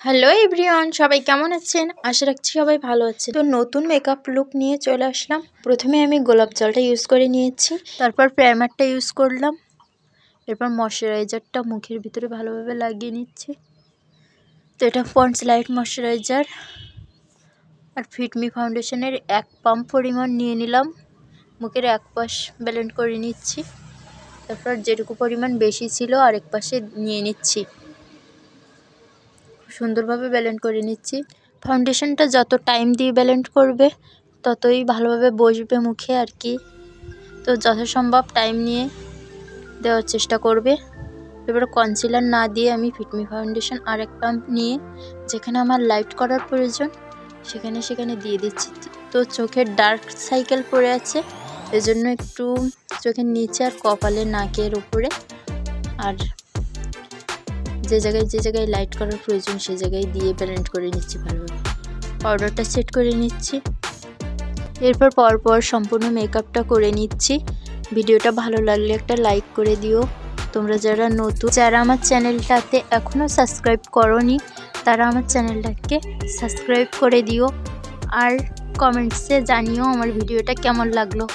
Hello everyone, সবাই কেমন আছেন? আশা রাখছি সবাই ভালো আছেন। তো নতুন মেকআপ লুক নিয়ে চলে আসলাম। প্রথমে আমি গোলাপ জলটা ইউজ করে নিয়েছি, তারপর প্রাইমারটা ইউজ করলাম, এরপর ময়শ্চারাইজারটা মুখের ভিতরে ভালোভাবে লাগিয়ে নিচ্ছি। তো এটা পন্ডস লাইট ময়শ্চারাইজার আর ফিটমি ফাউন্ডেশনের 1 পাম্প পরিমাণ নিয়ে নিলাম। মুখের এক পাশ ব্লেন্ড করে নিচ্ছি, তারপর যেটুকু পরিমাণ বেশি ছিল আরেক পাশে নিয়ে নিচ্ছি। সুন্দরভাবে ব্লেন্ড করে নিচ্ছি। ফাউন্ডেশনটা যত টাইম দিয়ে ব্লেন্ড করবে ততই ভালোভাবে বসবে মুখে আর কি। তো যথাসম্ভব টাইম নিয়ে দেওয়ার চেষ্টা করবে। এবারে কনসিলার না দিয়ে আমি ফিটমি ফাউন্ডেশন আর এক পাম্প নিয়ে যেখানে আমার লাইট করার প্রয়োজন সেখানে দিয়ে দিচ্ছি। তো চোখের ডার্ক সাইকেল পড়ে আছে, এজন্য একটু চোখের নিচে আর কপালে নাকের উপরে আর যে জায়গায় লাইট করার প্রয়োজন সে জায়গায় দিয়ে ব্লেন্ড করে নিচ্ছি ভালোভাবে। পাউডারটা সেট করে নিচ্ছি, এরপর পরপর সম্পূর্ণ মেকআপটা করে নিচ্ছি। ভিডিওটা ভালো লাগলে একটা লাইক করে দিও। তোমরা যারা নতুন, যারা আমার চ্যানেলটাতে এখনও সাবস্ক্রাইব করোনি তারা আমার চ্যানেলটাকে সাবস্ক্রাইব করে দিও আর কমেন্টসে জানিও আমার ভিডিওটা কেমন লাগলো।